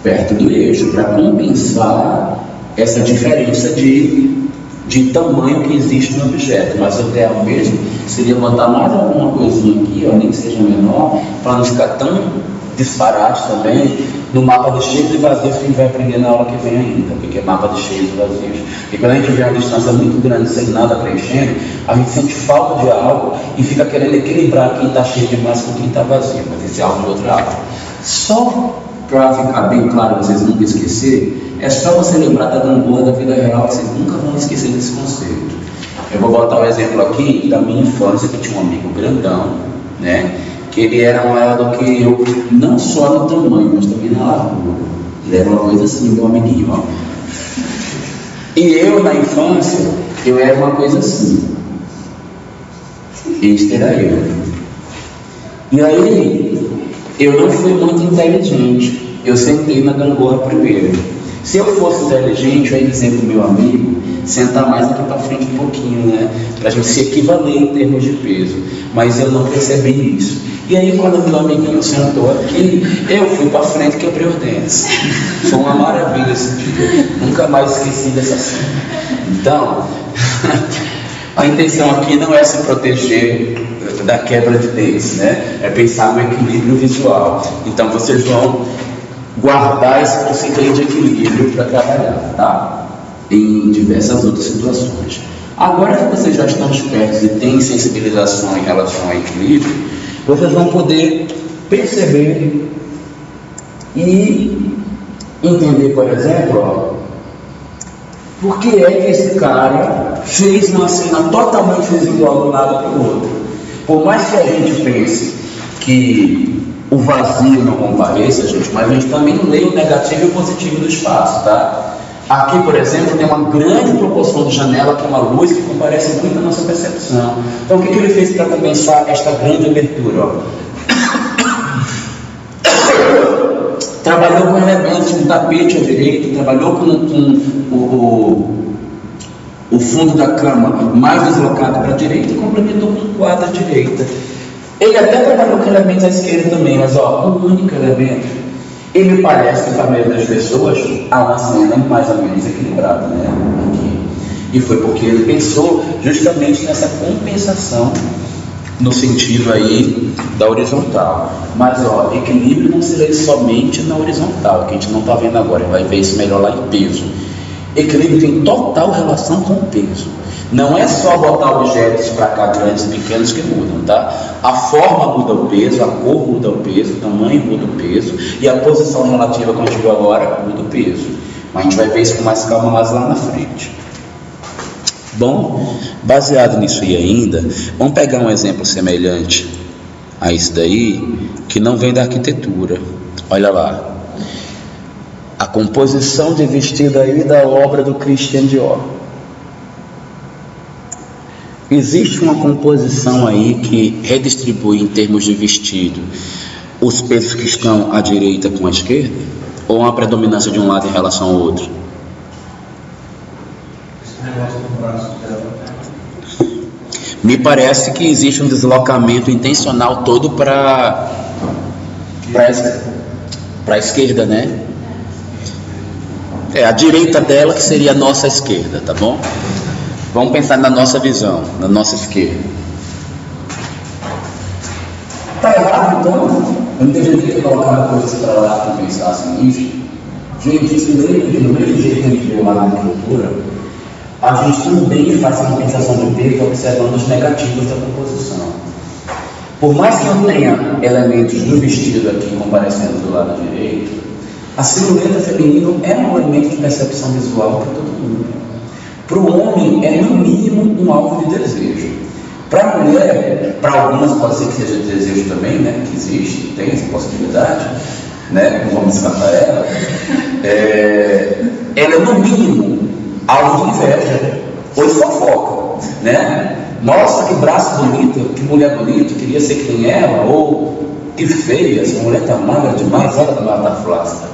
Speaker 1: Perto do eixo, para compensar essa diferença de tamanho que existe no objeto. Mas o ideal mesmo seria botar mais alguma coisinha aqui, ó, nem que seja menor, para não ficar tão disparate também no mapa de cheios e vazios que a gente vai aprender na aula que vem ainda, porque é mapa de cheios e vazios. E quando a gente vê uma distância muito grande sem nada preenchendo, a gente sente falta de algo e fica querendo equilibrar quem está cheio demais com quem está vazio, mas esse é algo de outra aula. Só para ficar bem claro, vocês nunca esquecer, é só você lembrar da gangorra da vida real, vocês nunca vão esquecer desse conceito. Eu vou botar um exemplo aqui da minha infância, que tinha um amigo grandão, né? Que ele era maior do que eu, não só no tamanho, mas também na largura. Ele era uma coisa assim, meu amiguinho, ó. E eu, na infância, eu era uma coisa assim. Este era eu. E aí, eu não fui muito inteligente. Eu sentei na gangorra primeiro. Se eu fosse inteligente, eu ia dizer pro meu amigo sentar mais aqui para frente um pouquinho, né? Para a gente se equivaler em termos de peso. Mas eu não percebi isso. E aí, quando o meu amiguinho sentou aqui, eu fui para frente e quebrei os dentes. Foi uma maravilha esse dia. Nunca mais esqueci dessa cena. Então, a intenção aqui não é se proteger da quebra de dentes, né? É pensar no equilíbrio visual. Então, vocês vão guardar esse conceito aí de equilíbrio para trabalhar, tá? Em diversas outras situações. Agora que vocês já estão espertos e têm sensibilização em relação ao equilíbrio, vocês vão poder perceber e entender, por exemplo, ó, por que é que esse cara fez uma cena totalmente desigual de um lado para o outro. Por mais que a gente pense que o vazio não compareça, gente, mas a gente também lê o negativo e o positivo do espaço, tá? Aqui, por exemplo, tem uma grande proporção de janela, que é uma luz que comparece muito à nossa percepção. Então, o que ele fez para compensar esta grande abertura? Ó? Trabalhou com elementos, um tapete à direita, trabalhou com o fundo da cama mais deslocado para a direita e complementou com um quadro à direita. Ele até trabalhou com elementos à esquerda também, mas ó, um único elemento. E me parece que para a maioria das pessoas há uma cena mais ou menos equilibrada, né? Aqui. E foi porque ele pensou justamente nessa compensação no sentido aí da horizontal. Mas ó, equilíbrio não se vê somente na horizontal, que a gente não está vendo agora, vai ver isso melhor lá em peso. Equilíbrio tem total relação com o peso. Não é só botar objetos para cá, grandes e pequenos, que mudam, tá? A forma muda o peso, a cor muda o peso, o tamanho muda o peso e a posição relativa, como a gente viu agora, muda o peso. Mas a gente vai ver isso com mais calma mais lá na frente. Bom, baseado nisso aí ainda, vamos pegar um exemplo semelhante a isso daí, que não vem da arquitetura. Olha lá. A composição de vestido aí da obra do Christian Dior. Existe uma composição aí que redistribui em termos de vestido os pesos que estão à direita com a esquerda? Ou uma predominância de um lado em relação ao outro? Me parece que existe um deslocamento intencional todo para a esquerda, né? É a direita dela que seria a nossa esquerda, tá bom? Vamos pensar na nossa visão, na nossa esquerda. Está errado então? Eu não deveria ter colocado coisas para lá para pensar assim nisso. Gente, isso lembra que no mesmo jeito que a gente viu lá na arquitetura, a gente também faz a compensação de peso observando os negativos da composição. Por mais que eu tenha elementos do vestido aqui comparecendo do lado direito, a silhueta feminina é um elemento de percepção visual para todo mundo. Para o homem é no mínimo um alvo de desejo. Para a mulher, para algumas pode ser que seja de desejo também, né? Que existe, tem essa possibilidade, né? Não vamos descartar ela. Ela é no mínimo alvo de inveja ou de fofoca, né? Nossa, que braço bonito, que mulher bonita, queria ser que nem ela, ou que feia, essa mulher tá magra demais, olha como ela tá flácida.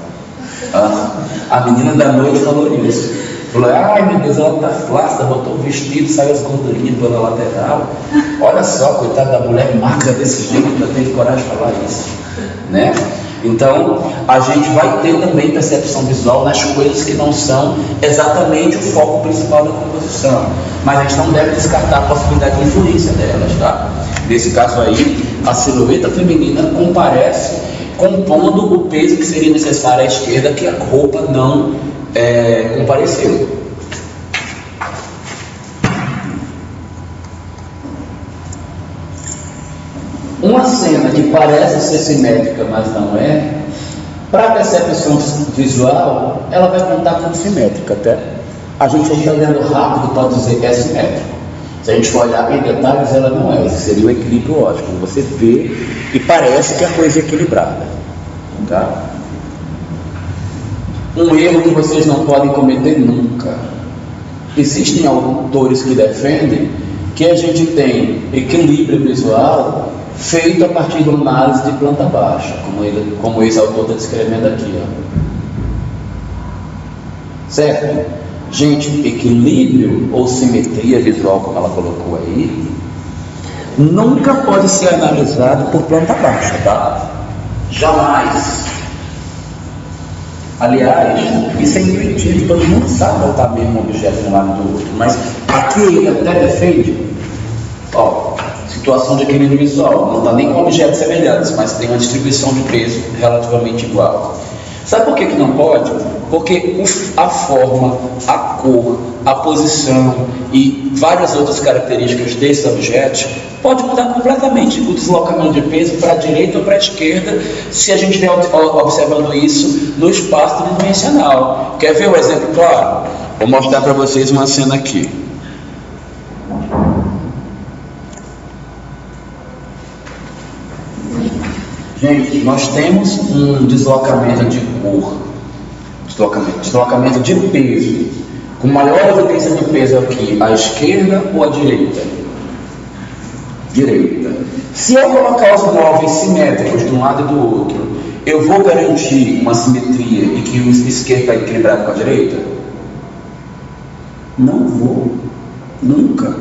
Speaker 1: A menina da noite falou isso. Falou, ai meu Deus, ela tá flácida, botou o vestido, saiu as gordurinhas pela lateral. Olha só, coitada da mulher magra desse jeito, ainda teve coragem de falar isso, né? Então, a gente vai ter também percepção visual nas coisas que não são exatamente o foco principal da composição. Mas a gente não deve descartar a possibilidade de influência delas, tá? Nesse caso aí, a silhueta feminina comparece compondo o peso que seria necessário à esquerda, que a roupa não compareceu. Uma cena que parece ser simétrica, mas não é, para a percepção visual, ela vai contar como simétrica, até. A gente aí olhando rápido pode dizer que é simétrico. Se a gente for olhar em detalhes, ela não é. Esse seria o equilíbrio ótico. Você vê e parece que a coisa é equilibrada, tá? Um erro que vocês não podem cometer nunca. Existem autores que defendem que a gente tem equilíbrio visual feito a partir de uma análise de planta baixa, como esse autor está descrevendo aqui, ó. Certo? Gente, equilíbrio ou simetria visual, como ela colocou aí, nunca pode ser analisado por planta baixa, tá? Jamais. Aliás, isso é intuitivo, todo mundo sabe botar mesmo um objeto de um lado do outro, mas aqui ele até defende, ó, situação de equilíbrio visual, não está nem com objetos semelhantes, mas tem uma distribuição de peso relativamente igual. Sabe por que não pode? Porque a forma, a cor, a posição e várias outras características desses objetos pode mudar completamente o deslocamento de peso para a direita ou para a esquerda, se a gente estiver observando isso no espaço tridimensional. Quer ver o exemplo claro? Vou mostrar para vocês uma cena aqui. Gente, nós temos um deslocamento de cor, deslocamento de peso, com maior evidência de peso aqui, à esquerda ou à direita? Direita. Se eu colocar os móveis simétricos de um lado e do outro, eu vou garantir uma simetria e que o esquerdo está equilibrado com a direita? Não vou, nunca.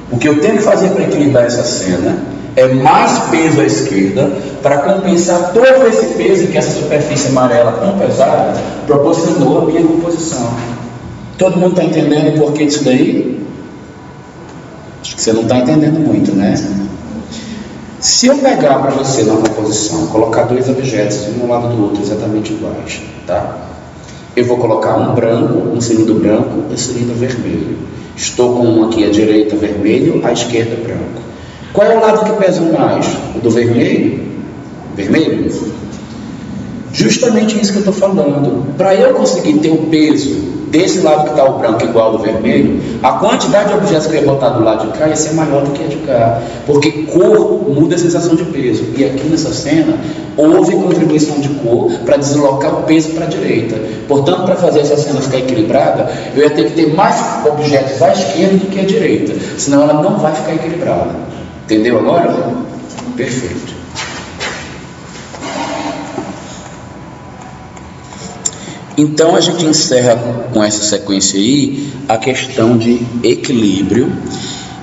Speaker 1: O que eu tenho que fazer para equilibrar essa cena é mais peso à esquerda para compensar todo esse peso que essa superfície amarela tão pesada proporcionou à minha composição. Todo mundo está entendendo o porquê disso daí? Acho que você não está entendendo muito, né? Se eu pegar para você na composição, colocar dois objetos um ao lado do outro exatamente iguais, tá? Eu vou colocar um branco, um cilindro branco e um cilindro vermelho. Estou com um aqui à direita vermelho, à esquerda branco. Qual é o lado que pesa mais? O do vermelho? Vermelho? Justamente isso que eu estou falando. Para eu conseguir ter o peso desse lado que está o branco igual ao do vermelho, a quantidade de objetos que eu ia botar do lado de cá ia ser maior do que a de cá. Porque cor muda a sensação de peso. E aqui nessa cena, houve contribuição de cor para deslocar o peso para a direita. Portanto, para fazer essa cena ficar equilibrada, eu ia ter que ter mais objetos à esquerda do que à direita. Senão ela não vai ficar equilibrada. Entendeu agora? Perfeito. Então a gente encerra com essa sequência aí a questão de equilíbrio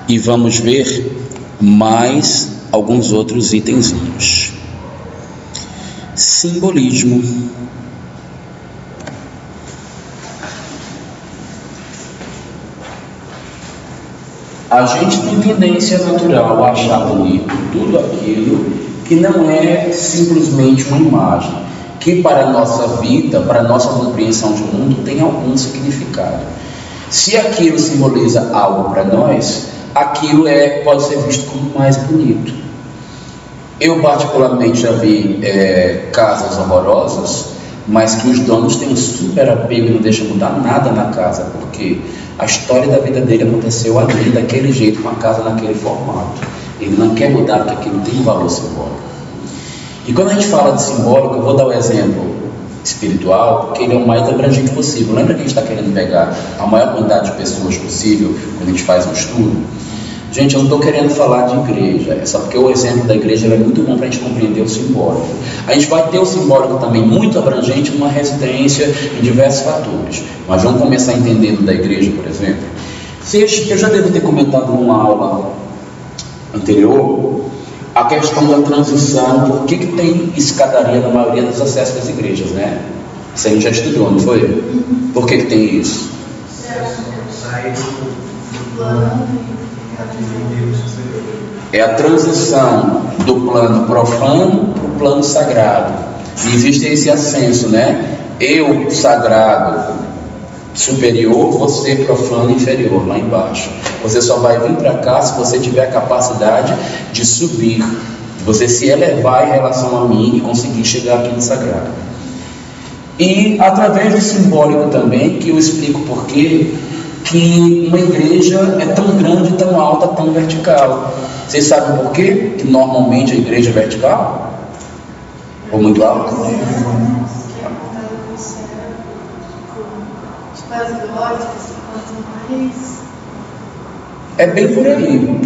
Speaker 1: e vamos ver mais alguns outros itenzinhos. Simbolismo. A gente tem tendência natural a achar bonito tudo aquilo que não é simplesmente uma imagem, que para a nossa vida, para a nossa compreensão de mundo, tem algum significado. Se aquilo simboliza algo para nós, aquilo pode ser visto como mais bonito. Eu particularmente já vi casas horrorosas, mas que os donos têm um super apego e não deixam mudar nada na casa, porque a história da vida dele aconteceu ali, daquele jeito, com a casa naquele formato. Ele não quer mudar porque aquilo tem um valor simbólico. E quando a gente fala de simbólico, eu vou dar um exemplo espiritual, porque ele é o mais abrangente possível. Lembra que a gente está querendo pegar a maior quantidade de pessoas possível quando a gente faz um estudo? Gente, eu não estou querendo falar de igreja, é só porque o exemplo da igreja é muito bom para a gente compreender o simbólico. A gente vai ter o simbólico também muito abrangente numa residência em diversos fatores, mas vamos começar entendendo da igreja, por exemplo. Eu já devo ter comentado numa aula anterior a questão da transição, por que tem escadaria na maioria dos acessos das igrejas, né? Isso a gente já estudou, não foi? Por que tem isso? É a transição do plano profano para o plano sagrado. E existe esse ascenso, né? Eu sagrado superior, você profano inferior, lá embaixo. Você só vai vir para cá se você tiver a capacidade de subir, de você se elevar em relação a mim e conseguir chegar aqui no sagrado. E através do simbólico também, que eu explico por quê, que uma igreja é tão grande, tão alta, tão vertical. Vocês sabem por quê? Que normalmente a igreja é vertical? Ou muito alta? É bem por aí.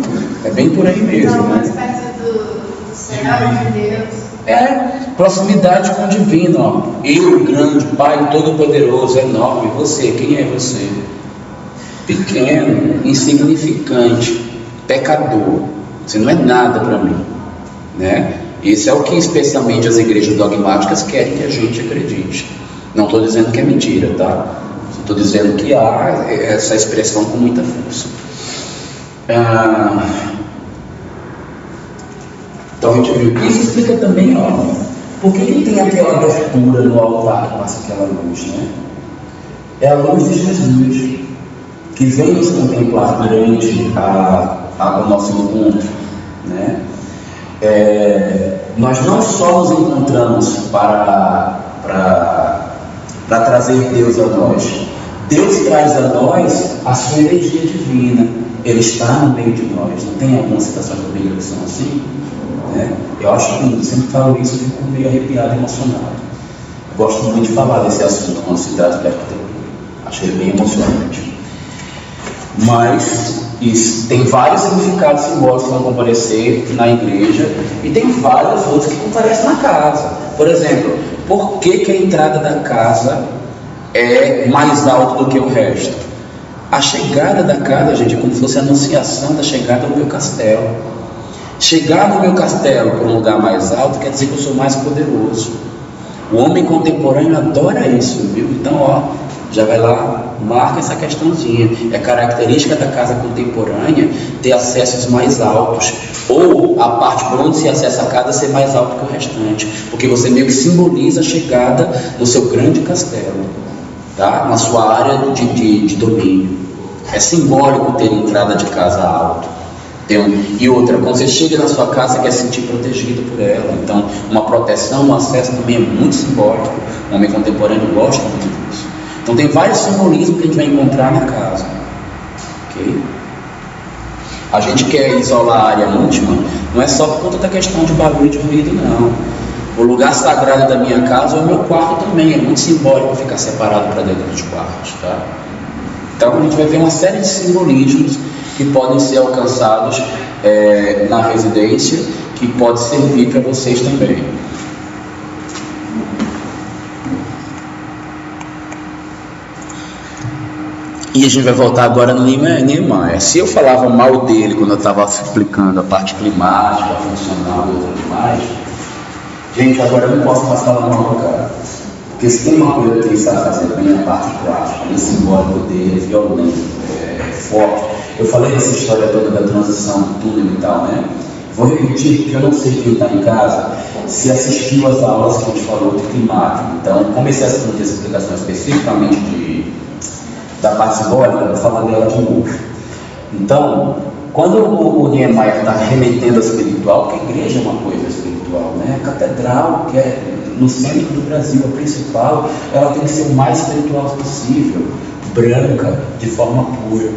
Speaker 1: É bem por aí mesmo.
Speaker 2: Mais perto do céu de Deus.
Speaker 1: É, proximidade com o divino, ó. Eu, grande Pai Todo-Poderoso, enorme. Você, quem é você? Pequeno, insignificante, pecador. Você não é nada para mim, né? Esse é o que especialmente as igrejas dogmáticas querem que a gente acredite. Não estou dizendo que é mentira, tá? Estou dizendo que há essa expressão com muita força. Então a gente viu que isso explica também, ó, por que tem aquela abertura no altar que passa aquela luz, né? É a luz de Jesus que vem nos contemplar durante o nosso encontro, né? Nós não só nos encontramos para trazer Deus a nós. Deus traz a nós a sua energia divina. Ele está no meio de nós. Não tem algumas citações da Bíblia que são assim? Né? Eu acho lindo, sempre falo isso e fico meio arrepiado, emocionado. Eu gosto muito de falar desse assunto quando se trata de arquitetura. Acho ele bem emocionante. Mas isso, tem vários significados simbólicos que vão comparecer na igreja e tem vários outros que comparecem na casa. Por exemplo, por que a entrada da casa é mais alta do que o resto? A chegada da casa, gente, é como se fosse a anunciação da chegada do meu castelo. Chegar no meu castelo por um lugar mais alto quer dizer que eu sou mais poderoso. O homem contemporâneo adora isso, viu? Então, ó, já vai lá, marca essa questãozinha. É característica da casa contemporânea ter acessos mais altos, ou a parte por onde se acessa a casa ser mais alto que o restante, porque você meio que simboliza a chegada no seu grande castelo, tá? Na sua área de domínio. É simbólico ter entrada de casa alto. E outra, quando você chega na sua casa, você quer se sentir protegido por ela. Então, uma proteção, um acesso também é muito simbólico. O homem contemporâneo gosta muito disso. Então, tem vários simbolismos que a gente vai encontrar na casa. Ok? A gente quer isolar a área íntima, não é só por conta da questão de barulho e de ruído, não. O lugar sagrado da minha casa é o meu quarto também. É muito simbólico ficar separado para dentro dos quartos, tá? Então, a gente vai ver uma série de simbolismos que podem ser alcançados na residência, que pode servir para vocês também. E a gente vai voltar agora no Niemeyer. Se eu falava mal dele quando eu estava explicando a parte climática, funcional e outras demais, gente, agora eu não posso mais falar mal do cara. Porque se tem uma coisa que ele sabe fazer bem, a parte plástica, o simbólico dele, violento, forte. Eu falei dessa história toda da transição do túnel e tal, né? Vou repetir, porque eu não sei quem está em casa se assistiu às aulas que a gente falou de climática. Então, comecei a ter essa explicação especificamente da parte simbólica, eu vou falar dela de novo. Então, quando o Niemeyer está remetendo ao espiritual, porque a igreja é uma coisa espiritual, né? A catedral, que é no centro do Brasil, a principal, ela tem que ser o mais espiritual possível, branca, de forma pura.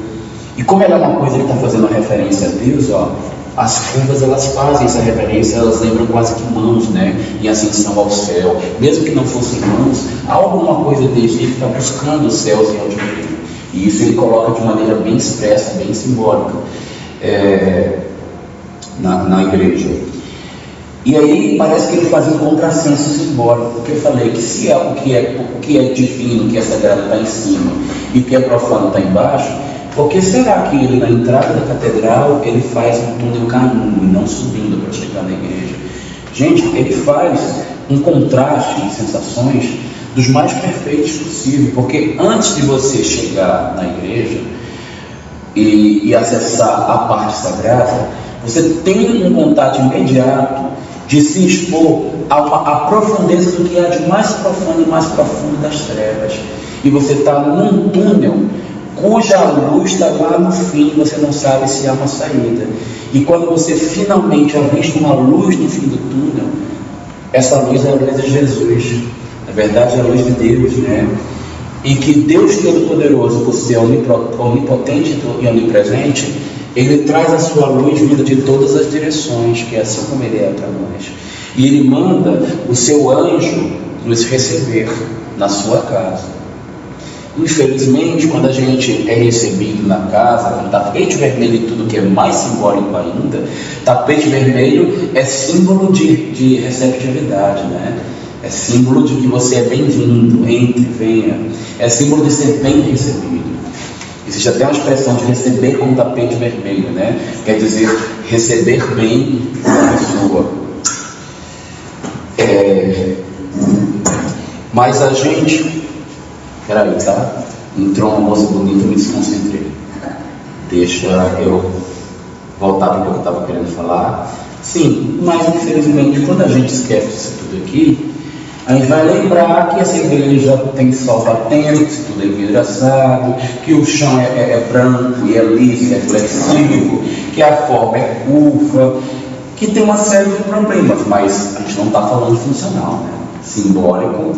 Speaker 1: E como ela é uma coisa que está fazendo uma referência a Deus, ó, As curvas, elas fazem essa referência, elas lembram quase que mãos, né? Em ascensão ao céu. Mesmo que não fossem mãos, há alguma coisa desde ele está buscando os céus em altivez. E isso ele coloca de maneira bem expressa, bem simbólica na igreja. E aí parece que ele faz um contrassenso simbólico, porque eu falei que se é o que é divino, o que é sagrado está em cima e o que é profano está embaixo, por que será que ele, na entrada da catedral, ele faz um túnel caminho e não subindo para chegar na igreja? Gente, ele faz um contraste de sensações dos mais perfeitos possível, porque antes de você chegar na igreja e acessar a parte sagrada, você tem um contato imediato de se expor à profundeza do que há de mais profano e mais profundo das trevas. E você está num túnel cuja luz está lá no fim, você não sabe se há uma saída. E quando você finalmente avista uma luz no fim do túnel, essa luz é a luz de Jesus. Na verdade, é a luz de Deus, né? E que Deus Todo-Poderoso, por ser onipotente e onipresente, Ele traz a sua luz vinda de todas as direções, que é assim como Ele é para nós. E Ele manda o seu anjo nos receber na sua casa. Infelizmente, quando a gente é recebido na casa com tapete vermelho e tudo que é mais simbólico ainda, tapete vermelho é símbolo de receptividade, né? É símbolo de que você é bem-vindo, entre, venha. É símbolo de ser bem recebido. Existe até uma expressão de receber com tapete vermelho, né? Quer dizer, receber bem a pessoa. Mas a gente... Peraí, tá? Entrou uma moça bonita, eu me desconcentrei. Deixa eu voltar para o que eu estava querendo falar. Sim, mas infelizmente, quando a gente esquece isso tudo aqui, a gente vai lembrar que essa igreja tem sol batendo, que tudo é envidraçado, que o chão é branco e é liso, é flexível, que a forma é curva, que tem uma série de problemas, mas a gente não está falando funcional, né? Simbólico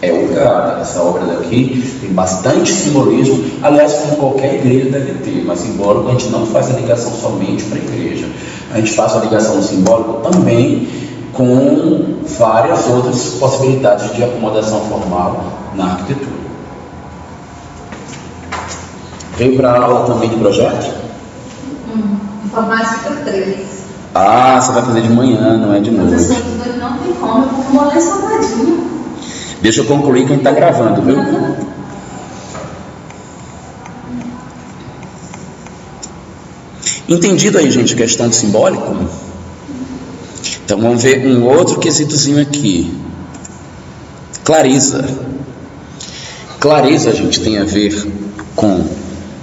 Speaker 1: é o cara. Essa obra daqui tem bastante simbolismo, aliás, como qualquer igreja deve ter, mas simbólico a gente não faz a ligação somente para a igreja, a gente faz a ligação no simbólico também com várias outras possibilidades de acomodação formal na arquitetura. Veio para a aula também de projeto?
Speaker 2: Informática 3.
Speaker 1: Ah, você vai fazer de manhã, não é de noite.
Speaker 2: Não tem como, porque eu vou ler soldadinho.
Speaker 1: Deixa eu concluir que a gente está gravando, viu? Entendido aí, gente, a questão do simbólico? Então vamos ver um outro quesitozinho aqui. Clareza. Clareza, gente, tem a ver com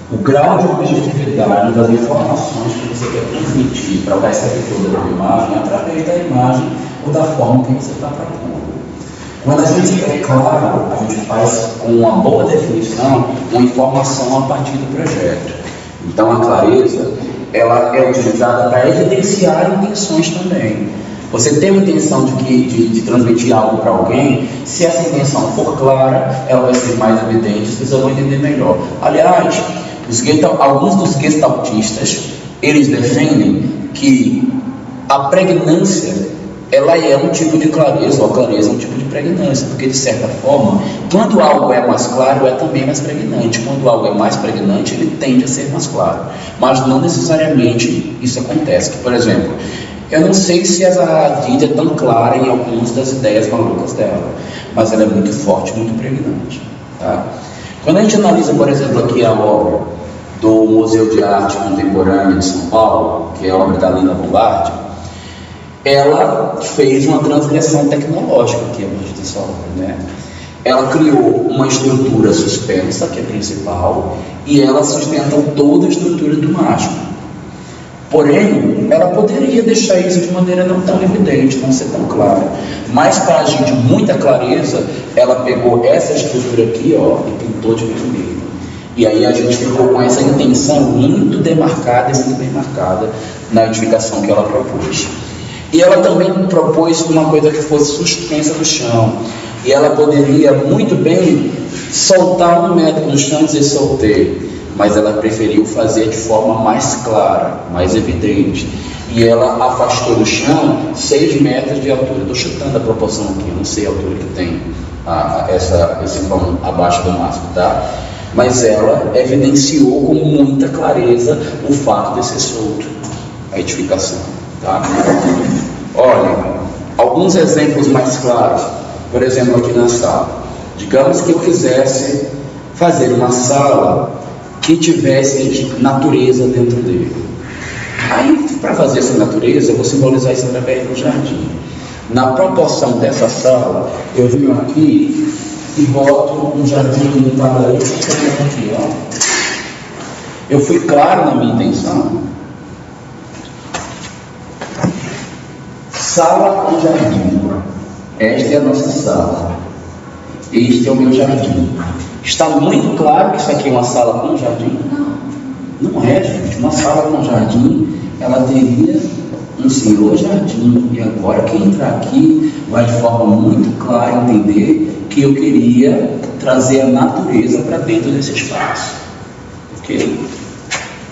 Speaker 1: o grau de objetividade das informações que você quer transmitir para o receptor da imagem através da imagem ou da forma que você está propondo. Quando a gente é claro, a gente faz com uma boa definição uma informação a partir do projeto. Então a clareza, ela é utilizada para evidenciar intenções também. Você tem a intenção de transmitir algo para alguém, se essa intenção for clara, ela vai ser mais evidente, as pessoas vão entender melhor. Aliás, alguns dos gestaltistas, eles defendem que a pregnância, ela é um tipo de clareza, ou a clareza é um tipo de pregnância, porque de certa forma, quando algo é mais claro, é também mais pregnante. Quando algo é mais pregnante, ele tende a ser mais claro. Mas não necessariamente isso acontece. Por exemplo, eu não sei se a Didi é tão clara em algumas das ideias malucas dela, mas ela é muito forte, muito pregnante. Tá? Quando a gente analisa, por exemplo, aqui a obra do Museu de Arte Contemporânea de São Paulo, que é a obra da Lina Bombardi, ela fez uma transgressão tecnológica aqui a partir dessa obra, né? Ela criou uma estrutura suspensa, que é a principal, e ela sustenta toda a estrutura do mastro. Porém, ela poderia deixar isso de maneira não tão evidente, não ser tão clara. Mas para agir de muita clareza, ela pegou essa estrutura aqui, ó, e pintou de vermelho. E aí a gente ficou com essa intenção muito demarcada e muito bem marcada na edificação que ela propôs. E ela também propôs uma coisa que fosse suspensa no chão. E ela poderia muito bem soltar 1 metro no chão e dizer soltei. Mas ela preferiu fazer de forma mais clara, mais evidente. e ela afastou do chão 6 metros de altura. Estou chutando a proporção aqui, eu não sei a altura que tem esse vão abaixo do mastro, tá? Mas ela evidenciou com muita clareza o fato de ser solto, a edificação, tá? Olha, alguns exemplos mais claros, por exemplo, aqui na sala. Digamos que eu quisesse fazer uma sala que tivesse natureza dentro dele. Aí, para fazer essa natureza, eu vou simbolizar isso através do jardim. Na proporção dessa sala, eu venho aqui e boto um jardim limitado aí, aqui, ó. Eu fui claro na minha intenção. Sala com jardim. Esta é a nossa sala. Este é o meu jardim. Está muito claro que isso aqui é uma sala com jardim? Não é, gente. Uma sala com jardim, ela teria um senhor jardim. E agora quem entrar aqui vai de forma muito clara entender que eu queria trazer a natureza para dentro desse espaço. Ok?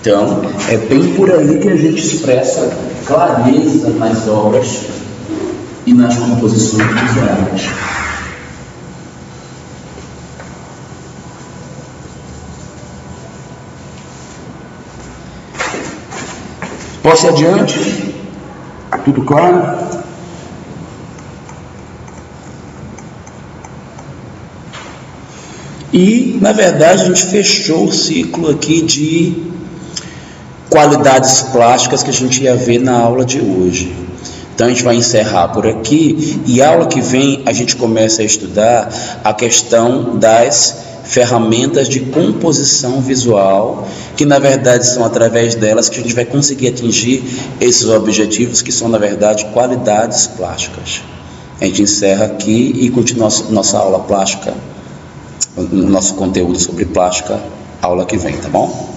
Speaker 1: Então, é bem por aí que a gente expressa clareza nas obras e nas composições visuais. Posso ir adiante? Tudo claro? E, na verdade, a gente fechou o ciclo aqui de qualidades plásticas que a gente ia ver na aula de hoje. Então, a gente vai encerrar por aqui e a aula que vem a gente começa a estudar a questão das ferramentas de composição visual, que na verdade são através delas que a gente vai conseguir atingir esses objetivos que são na verdade qualidades plásticas. A gente encerra aqui e continua nossa aula plástica, nosso conteúdo sobre plástica, aula que vem, tá bom?